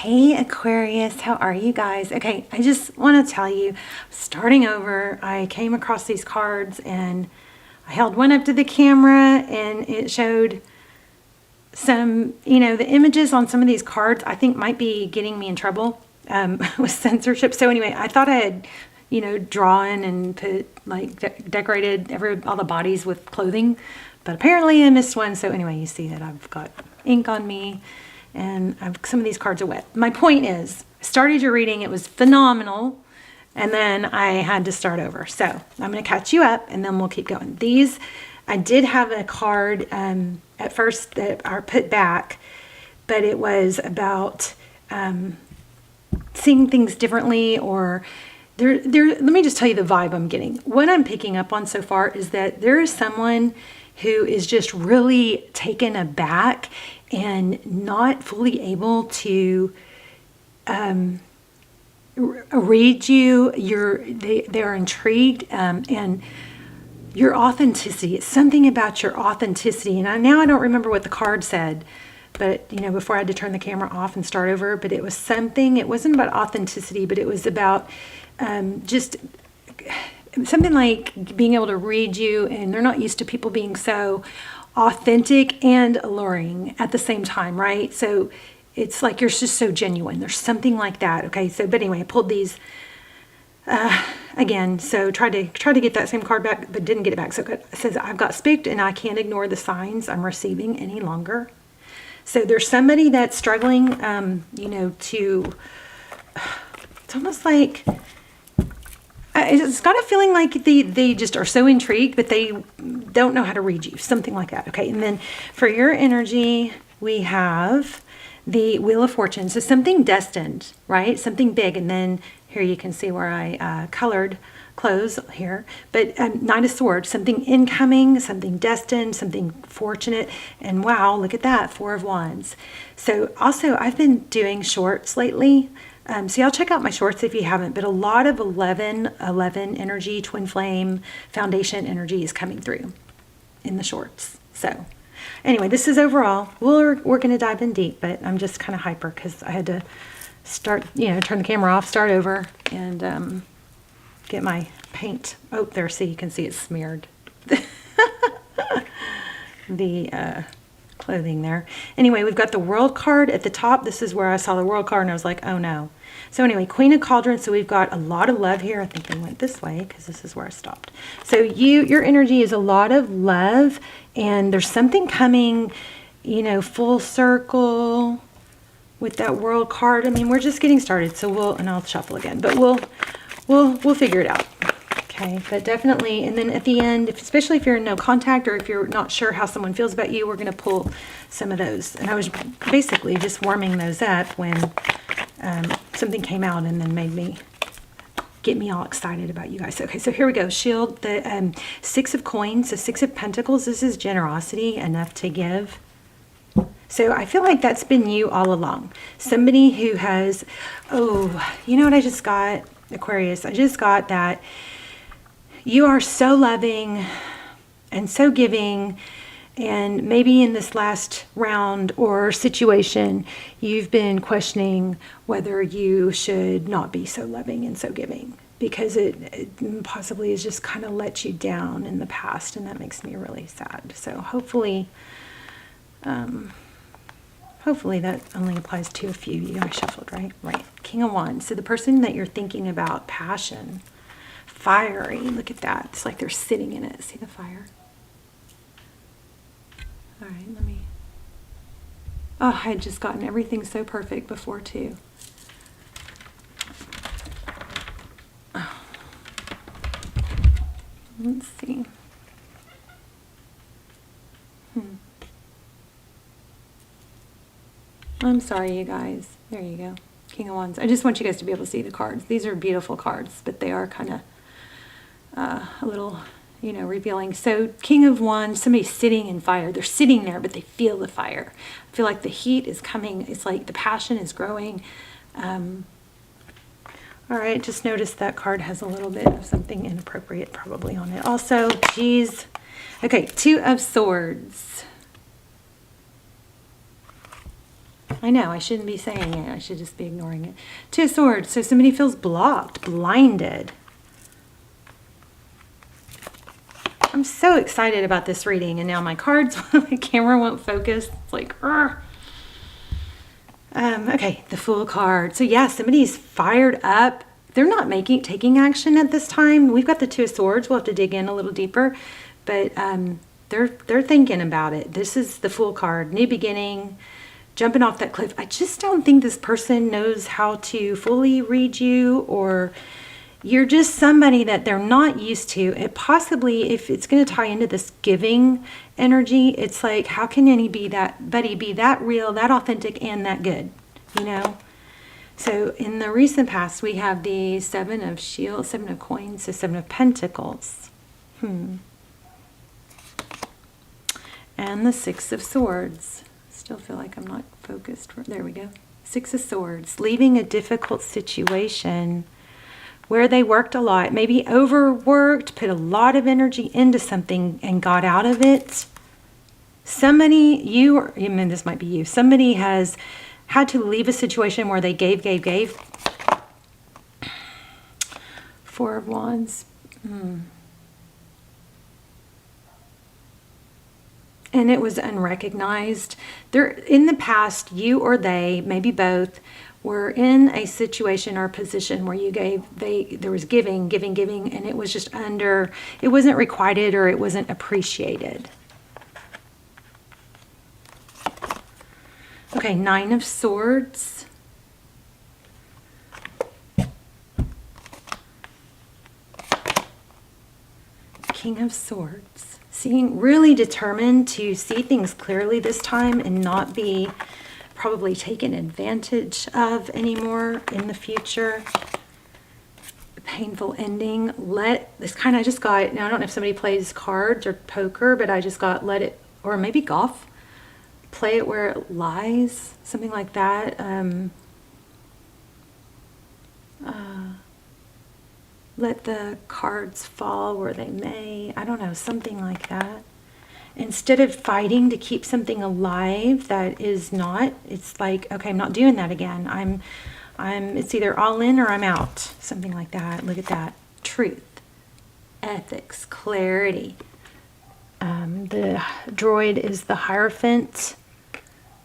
Hey Aquarius, how are you guys? Okay, I just want to tell you, starting over, I came across these cards and I held one up to the camera and it showed some, the images on some of these cards I think might be getting me in trouble with censorship. So anyway, I thought I had, drawn and put decorated all the bodies with clothing, but apparently I missed one. So anyway, you see that I've got ink on me. And some of these cards are wet. My point is, I started your reading, it was phenomenal, and then I had to start over. So I'm going to catch you up, and then we'll keep going. These, I did have a card at first that I put back, but it was about seeing things differently, or let me just tell you the vibe I'm getting. What I'm picking up on so far is that there is someone who is just really taken aback and not fully able to read you. They are intrigued, and your authenticity. It's something about your authenticity. And now I don't remember what the card said, but before I had to turn the camera off and start over. But it was something. It wasn't about authenticity, but it was about just something like being able to read you, and they're not used to people being so authentic and alluring at the same time, right? So it's like you're just so genuine. There's something like that. Okay, so but anyway, I pulled these again. So tried to get that same card back, but didn't get it back. So it says, I've got spicked and I can't ignore the signs I'm receiving any longer. So there's somebody that's struggling, to, it's almost like, it's got a feeling like they just are so intrigued, but they don't know how to read you. Something like that. Okay. And then for your energy, we have the Wheel of Fortune. So something destined, right? Something big. And then here you can see where I colored clothes here. But Knight of Swords, something incoming, something destined, something fortunate. And wow, look at that. 4 of Wands. So also I've been doing shorts lately. So y'all check out my shorts if you haven't, but a lot of 11 energy, twin flame, foundation energy is coming through in the shorts. So anyway, this is overall. We're going to dive in deep, but I'm just kind of hyper because I had to start, turn the camera off, start over, and get my paint. Oh, there, see, you can see it's smeared. The clothing there. Anyway, we've got the World card at the top. This is where I saw the World card and I was like, oh no. So anyway, Queen of Cauldrons. So we've got a lot of love here. I think they went this way because this is where I stopped. So your energy is a lot of love, and there's something coming, full circle with that World card. I mean, we're just getting started. So and I'll shuffle again, but we'll figure it out. Okay, but definitely, and then at the end, especially if you're in no contact or if you're not sure how someone feels about you, we're going to pull some of those. And I was basically just warming those up when something came out and then get me all excited about you guys. Okay, so here we go. Shield, the 6 of Coins, the 6 of Pentacles. This is generosity, enough to give. So I feel like that's been you all along. Somebody who has, you know what I just got, Aquarius? I just got that you are so loving and so giving, and maybe in this last round or situation, you've been questioning whether you should not be so loving and so giving, because it possibly has just kind of let you down in the past, and that makes me really sad. So hopefully that only applies to a few. You guys shuffled, right? Right. King of Wands. So the person that you're thinking about, passion, fiery. Look at that. It's like they're sitting in it. See the fire? All right, I had just gotten everything so perfect before too. Oh. Let's see. I'm sorry, you guys. There you go. King of Wands. I just want you guys to be able to see the cards. These are beautiful cards, but they are kind of a little, revealing. So King of Wands, somebody's sitting in fire. They're sitting there, but they feel the fire. I feel like the heat is coming. It's like the passion is growing. All right, just notice that card has a little bit of something inappropriate probably on it. Also, geez. Okay, 2 of Swords. I know, I shouldn't be saying it. I should just be ignoring it. Two of Swords. So somebody feels blocked, blinded. I'm so excited about this reading, and now my cards, my camera won't focus. It's like, okay, the Fool card. So yeah, somebody's fired up. They're not taking action at this time. We've got the Two of Swords. We'll have to dig in a little deeper, but they're thinking about it. This is the Fool card, new beginning, jumping off that cliff. I just don't think this person knows how to fully read you, or you're just somebody that they're not used to. It possibly, if it's going to tie into this giving energy, it's like, how can anybody be that real, that authentic, and that good, you know? So in the recent past, we have the Seven of Shields, Seven of Coins, the Seven of Pentacles. And the Six of Swords. Still feel like I'm not focused. There we go. Six of Swords. Leaving a difficult situation where they worked a lot, maybe overworked, put a lot of energy into something and got out of it. Somebody, this might be you, somebody has had to leave a situation where they gave. Four of Wands. And it was unrecognized. In the past, you or they, maybe both, were in a situation or position where you there was giving, and it was just it wasn't requited, or it wasn't appreciated. Okay, Nine of Swords. King of Swords. Really determined to see things clearly this time and not be probably taken advantage of anymore in the future. Painful ending. This kind of just got, now I don't know if somebody plays cards or poker, but I just got let it, or maybe golf, play it where it lies, something like that. Let the cards fall where they may. I don't know, something like that. Instead of fighting to keep something alive that is not, it's like, okay, I'm not doing that again. It's either all in or I'm out. Something like that. Look at that. Truth, ethics, clarity. The droid is the Hierophant.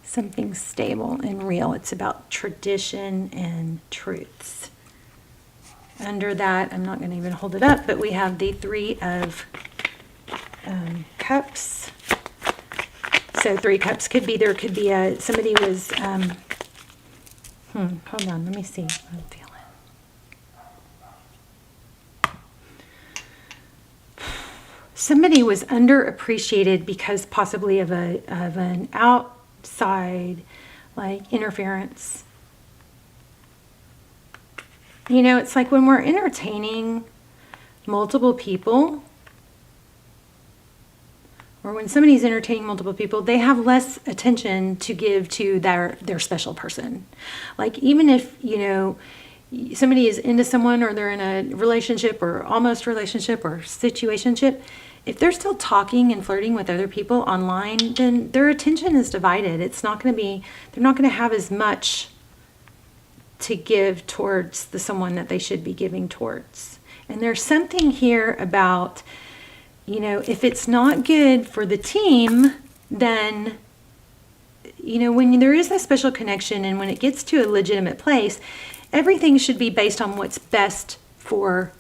Something stable and real. It's about tradition and truths. Under that, I'm not going to even hold it up, but we have the Three of Cups. So Three Cups could be, there could be somebody was, hold on, let me see what I'm feeling. Somebody was underappreciated because possibly of an outside, like, interference. You know, it's like when we're entertaining multiple people, or when somebody's entertaining multiple people, they have less attention to give to their special person. Like, even if, you know, somebody is into someone, or they're in a relationship or almost relationship or situationship, if they're still talking and flirting with other people online, then their attention is divided. It's not going to be, they're not going to have as much to give towards someone that they should be giving towards. And there's something here about, you know, if it's not good for the team, then, you know, when there is a special connection and when it gets to a legitimate place, everything should be based on what's best for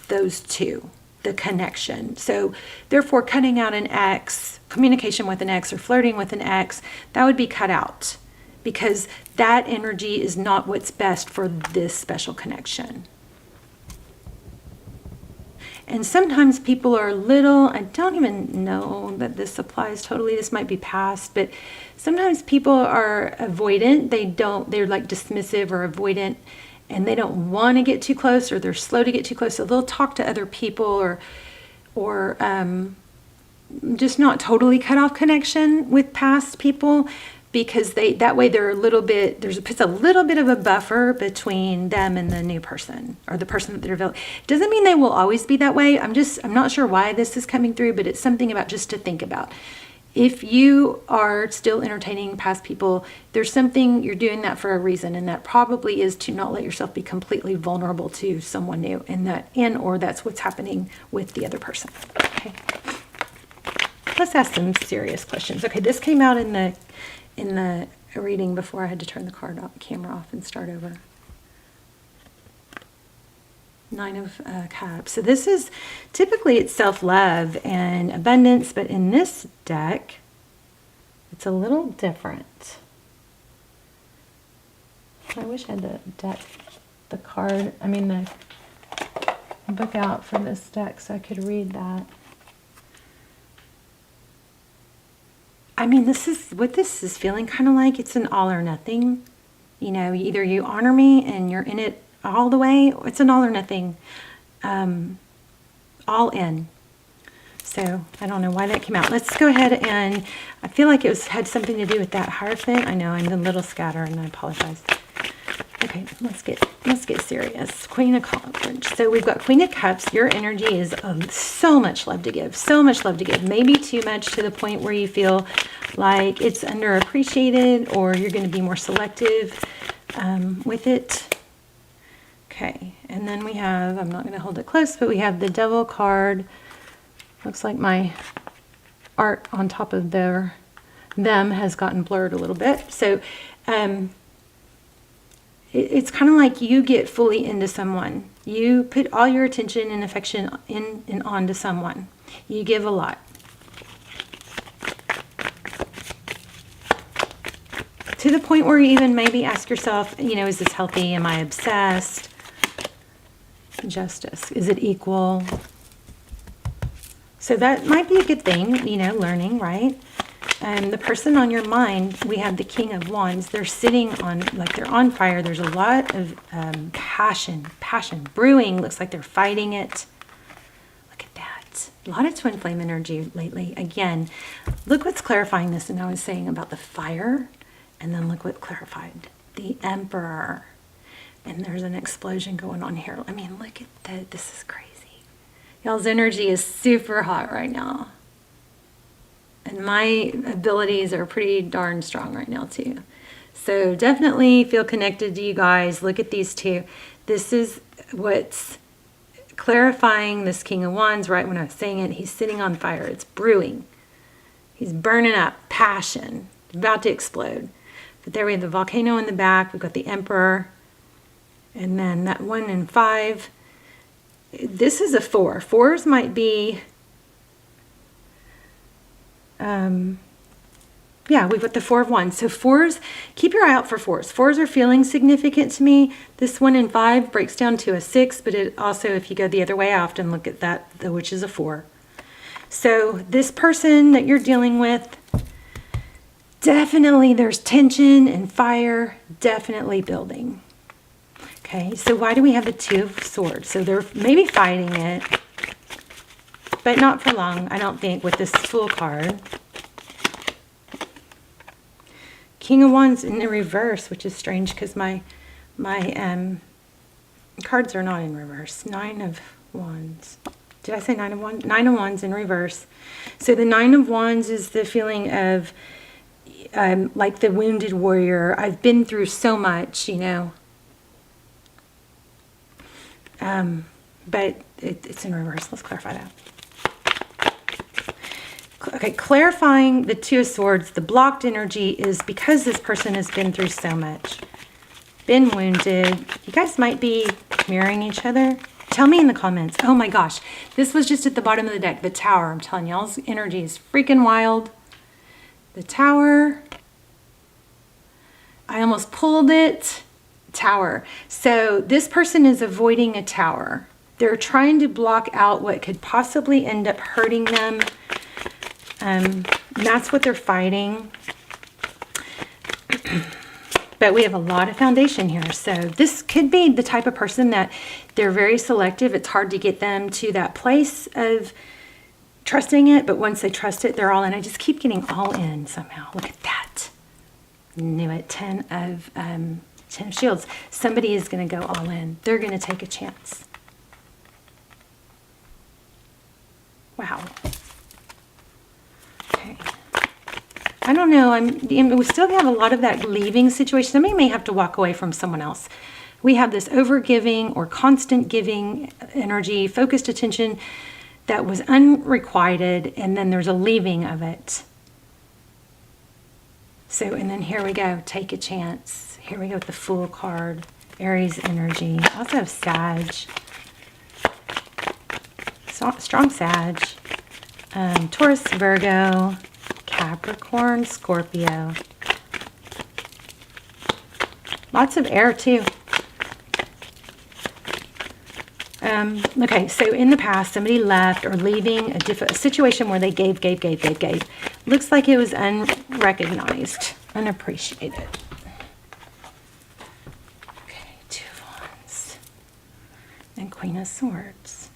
those two, the connection. So therefore, cutting out an ex, communication with an ex, or flirting with an ex, that would be cut out, because that energy is not what's best for this special connection. And sometimes people are I don't even know that this applies totally, this might be past, but sometimes people are avoidant. They're like dismissive or avoidant, and they don't want to get too close, or they're slow to get too close. So they'll talk to other people, or just not totally cut off connection with past people, because that way they're a little bit, puts a little bit of a buffer between them and the new person, or the person that they're developing. Doesn't mean they will always be that way. I'm not sure why this is coming through, but it's something about just to think about. If you are still entertaining past people, there's something, you're doing that for a reason, and that probably is to not let yourself be completely vulnerable to someone new, or that's what's happening with the other person. Okay. Let's ask some serious questions. Okay, this came out in the reading before I had to turn the camera off and start over. Nine of Cups. So this is, typically it's self-love and abundance, but in this deck, it's a little different. I wish I had the book out for this deck so I could read that. I mean, this is feeling kind of like it's an all or nothing. You know, either you honor me and you're in it all the way, it's an all or nothing, all in. So I don't know why that came out. Let's go ahead, and I feel like had something to do with that Hierophant. I know I'm a little scattered and I apologize. Okay, let's get serious. Queen of Cups. So we've got Queen of Cups. Your energy is so much love to give, so much love to give. Maybe too much to the point where you feel like it's underappreciated, or you're going to be more selective with it. Okay, and then we have, I'm not going to hold it close, but we have the Devil card. Looks like my art on top of them has gotten blurred a little bit. So it's kind of like you get fully into someone. You put all your attention and affection in and onto someone. You give a lot. To the point where you even maybe ask yourself, you know, is this healthy? Am I obsessed? Justice. Is it equal? So that might be a good thing, you know, learning, right? The person on your mind, we have the King of Wands. They're sitting on, like they're on fire. There's a lot of passion brewing. Looks like they're fighting it. Look at that. A lot of twin flame energy lately. Again, look what's clarifying this. And I was saying about the fire. And then look what clarified. The Emperor. And there's an explosion going on here. I mean, look at that. This is crazy. Y'all's energy is super hot right now. And my abilities are pretty darn strong right now too. So definitely feel connected to you guys. Look at these two. This is what's clarifying this King of Wands. Right when I was saying it, he's sitting on fire. It's brewing. He's burning up. Passion. About to explode. But there we have the volcano in the back. We've got the Emperor. And then that 1 and 5. This is a 4. 4s might be... yeah, we've got the 4 of Wands. So 4s, keep your eye out for 4s. 4s are feeling significant to me. This 1 and 5 breaks down to a 6, but it also, if you go the other way, I often look at that, which is a 4. So this person that you're dealing with, definitely there's tension and fire, definitely building. Okay, so why do we have the 2 of Swords? So they're maybe fighting it, but not for long, I don't think, with this Fool card. King of Wands in the reverse, which is strange because my cards are not in reverse. 9 of Wands. Did I say 9 of Wands? 9 of Wands in reverse. So the 9 of Wands is the feeling of like the wounded warrior. I've been through so much, you know. But it's in reverse. Let's clarify that. Okay, clarifying the 2 of Swords, the blocked energy is because this person has been through so much, been wounded. You guys might be mirroring each other. Tell me in the comments. Oh my gosh, this was just at the bottom of the deck, the Tower. I'm telling y'all's energy is freaking wild. The Tower. I almost pulled it. Tower. So this person is avoiding a tower. They're trying to block out what could possibly end up hurting them. That's what they're fighting. But we have a lot of foundation here. So this could be the type of person that they're very selective. It's hard to get them to that place of trusting it. But once they trust it, they're all in. I just keep getting all in somehow. Look at that. Knew it. 10 of Shields. Somebody is going to go all in. They're going to take a chance. Wow. Okay. I don't know. We still have a lot of that leaving situation. Somebody may have to walk away from someone else. We have this over-giving or constant giving energy, focused attention that was unrequited, and then there's a leaving of it. So, and then here we go. Take a chance. Here we go with the Fool card. Aries energy. Also have Sag. Strong Sag. Taurus, Virgo, Capricorn, Scorpio. Lots of air too. Okay, so in the past, somebody left or leaving a situation where they gave. Looks like it was unrecognized, unappreciated. Okay, Two of Wands and Queen of Swords.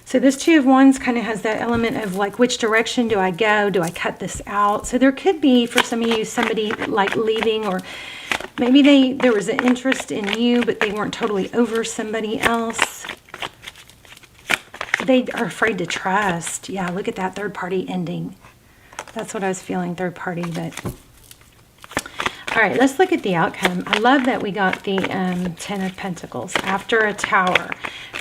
So this Two of Wands kind of has that element of like, which direction do I go? Do I cut this out? So there could be, for some of you, somebody like leaving, or maybe there was an interest in you, but they weren't totally over somebody else. They are afraid to trust. Yeah, look at that third party ending. That's what I was feeling, third party. But all right, let's look at the outcome. I love that we got the Ten of Pentacles. After a tower.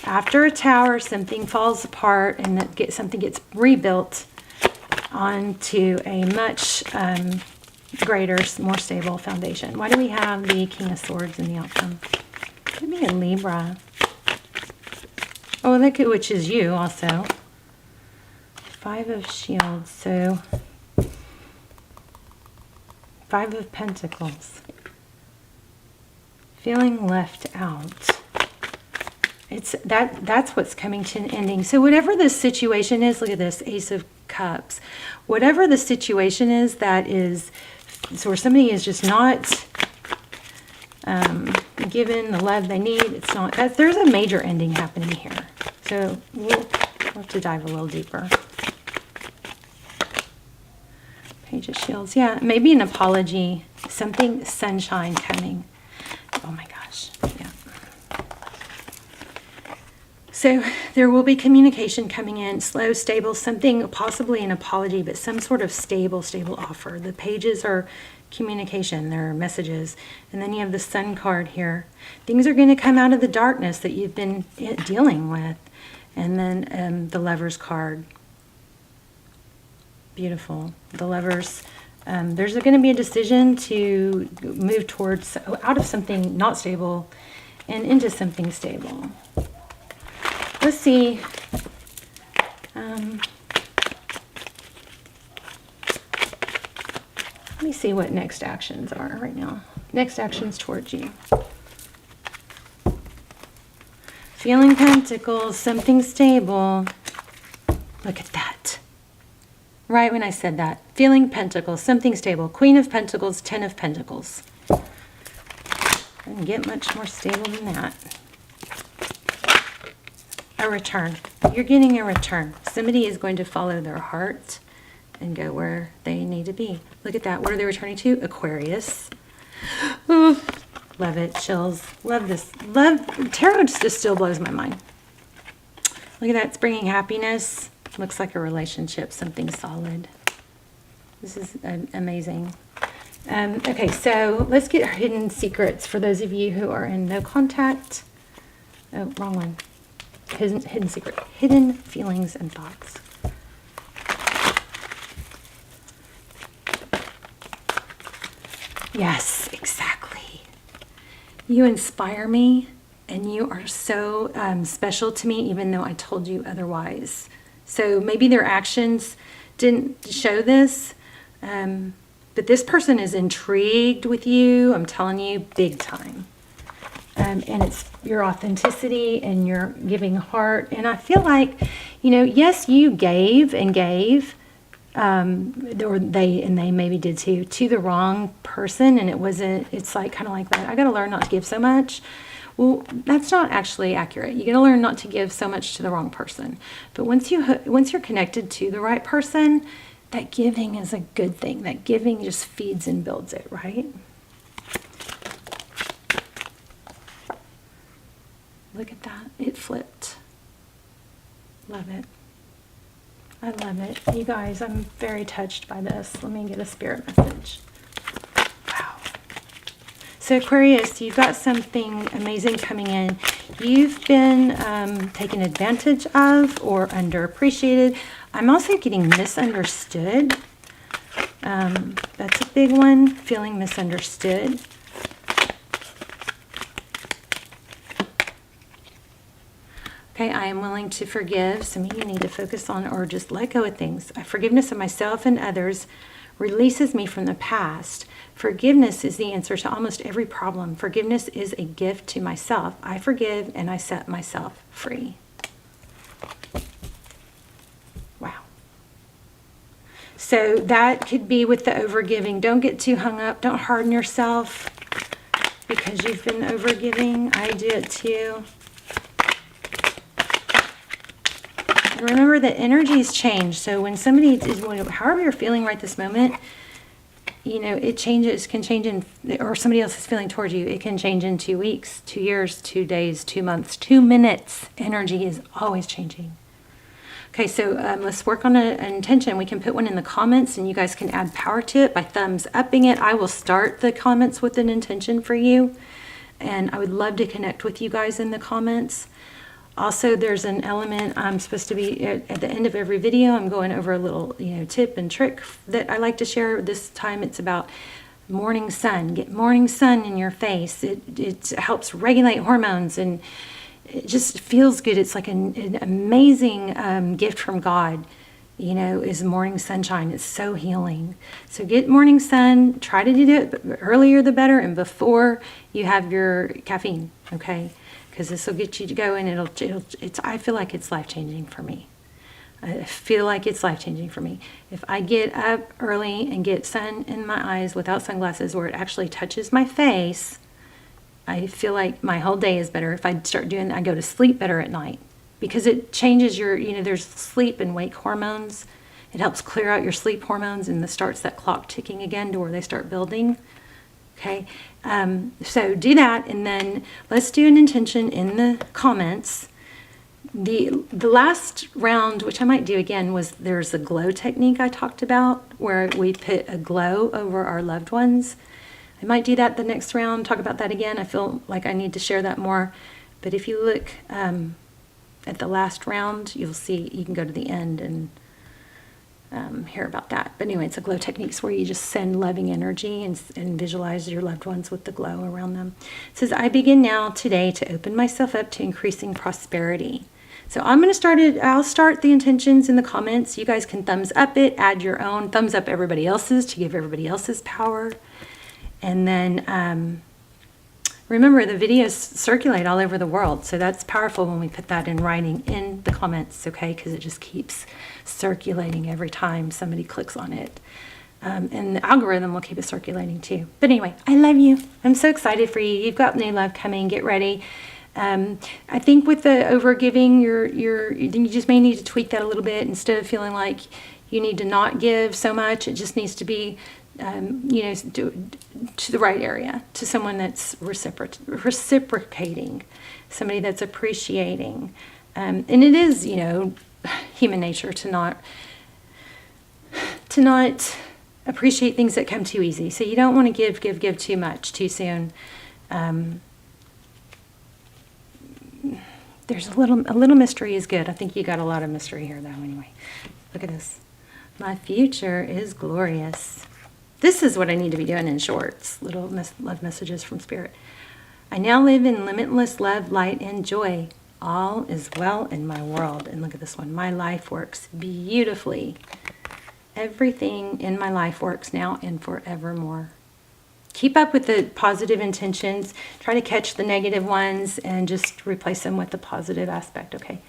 After a tower, something falls apart and something gets rebuilt onto a much greater, more stable foundation. Why do we have the King of Swords in the outcome? Could be a Libra. Oh, look at, which is you also. Five of Shields. So Five of Pentacles. Feeling left out. It's that's what's coming to an ending. So whatever the situation is, look at this, Ace of Cups. Whatever the situation is that is, so where somebody is just not given the love they need, it's not, there's a major ending happening here. So we'll have to dive a little deeper. Page of Shields. Yeah, maybe an apology. Something, sunshine coming. Oh my gosh. Yeah. So there will be communication coming in, slow, stable, something, possibly an apology, but some sort of stable offer. The pages are communication, they're messages. And then you have the Sun card here. Things are going to come out of the darkness that you've been dealing with. And then the Lovers card. Beautiful. The Lovers. There's going to be a decision to move towards, out of something not stable and into something stable. Let's see. Let me see what next actions are right now. Next actions towards you. Feeling Pentacles, something stable. Look at that. Right when I said that. Feeling Pentacles, something stable. Queen of Pentacles, Ten of Pentacles. Doesn't get much more stable than that. A return. You're getting a return. Somebody is going to follow their heart and go where they need to be. Look at that. What are they returning to? Aquarius. Ooh, love it. Chills. Love this. Tarot just still blows my mind. Look at that. It's bringing happiness. Looks like a relationship. Something solid. This is amazing. Okay, so let's get our hidden secrets for those of you who are in no contact. Oh, wrong one. Hidden secret. Hidden feelings and thoughts. Yes, exactly. You inspire me, and you are so special to me, even though I told you otherwise. So maybe their actions didn't show this, but this person is intrigued with you. I'm telling you, big time. And it's your authenticity and your giving heart. And I feel like, you know, yes, you gave and gave, or they maybe did too, to the wrong person. And it's like kind of like that. I got to learn not to give so much. Well, that's not actually accurate. You got to learn not to give so much to the wrong person. But once you're connected to the right person, that giving is a good thing. That giving just feeds and builds it, right? Look at that. It flipped. Love it. I love it. You guys, I'm very touched by this. Let me get a spirit message. Wow. So Aquarius, you've got something amazing coming in. You've been taken advantage of or underappreciated. I'm also getting misunderstood. That's a big one. Feeling misunderstood. Okay, I am willing to forgive. Some of you need to focus on or just let go of things. Forgiveness of myself and others releases me from the past. Forgiveness is the answer to almost every problem. Forgiveness is a gift to myself. I forgive and I set myself free. Wow. So that could be with the overgiving. Don't get too hung up. Don't harden yourself because you've been overgiving. I do it too. Remember that energies change. So when somebody is, however you're feeling right this moment, you know, it changes, can change in, or somebody else is feeling towards you. It can change in 2 weeks, 2 years, 2 days, 2 months, 2 minutes. Energy is always changing. Okay, so let's work on an intention. We can put one in the comments and you guys can add power to it by thumbs upping it. I will start the comments with an intention for you. And I would love to connect with you guys in the comments. Also, there's an element I'm supposed to be at the end of every video. I'm going over a little, tip and trick that I like to share. This time it's about morning sun. Get morning sun in your face. It helps regulate hormones and it just feels good. It's like an amazing gift from God, is morning sunshine. It's so healing. So get morning sun. Try to do it earlier the better and before you have your caffeine, okay? Because this will get you to go and I feel like it's life-changing for me. I feel like it's life-changing for me. If I get up early and get sun in my eyes without sunglasses where it actually touches my face, I feel like my whole day is better. If I start doing that, I go to sleep better at night. Because it changes your, there's sleep and wake hormones. It helps clear out your sleep hormones and starts that clock ticking again to where they start building. Okay, so do that, and then let's do an intention in the comments. The last round, which I might do again, was there's a glow technique I talked about where we put a glow over our loved ones. I might do that the next round, talk about that again. I feel like I need to share that more. But if you look at the last round, you'll see you can go to the end and hear about that. But anyway, it's a glow techniques where you just send loving energy and visualize your loved ones with the glow around them. It says, I begin now today to open myself up to increasing prosperity. So I'm going to start it. I'll start the intentions in the comments. You guys can thumbs up it, add your own, thumbs up everybody else's to give everybody else's power. And then remember, the videos circulate all over the world. So that's powerful when we put that in writing in the comments, okay? Because it just keeps circulating every time somebody clicks on it. And the algorithm will keep it circulating too. But anyway, I love you. I'm so excited for you. You've got new love coming. Get ready. I think with the overgiving, you just may need to tweak that a little bit. Instead of feeling like you need to not give so much, it just needs to be to the right area, to someone that's reciprocating, somebody that's appreciating. And it is, human nature to not appreciate things that come too easy. So you don't want to give too much too soon. There's a little mystery is good. I think you got a lot of mystery here though. Anyway, look at this. My future is glorious. This is what I need to be doing in shorts. Little love messages from Spirit. I now live in limitless love, light, and joy. All is well in my world. And look at this one. My life works beautifully. Everything in my life works now and forevermore. Keep up with the positive intentions. Try to catch the negative ones and just replace them with the positive aspect, okay?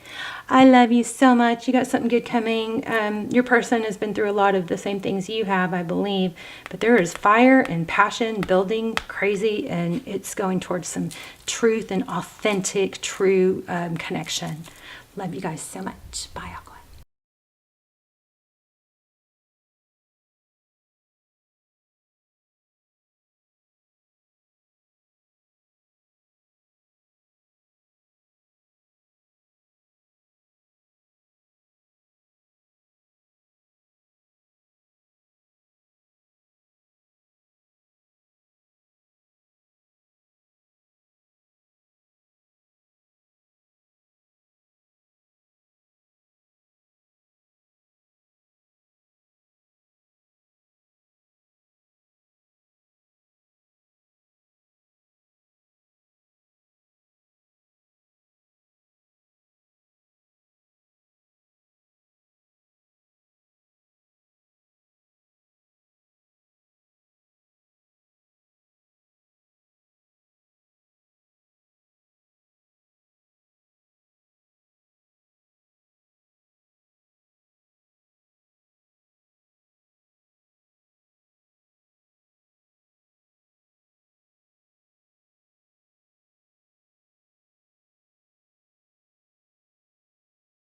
I love you so much. You got something good coming. Your person has been through a lot of the same things you have, I believe. But there is fire and passion building crazy, and it's going towards some truth and authentic, true connection. Love you guys so much. Bye, Aqua.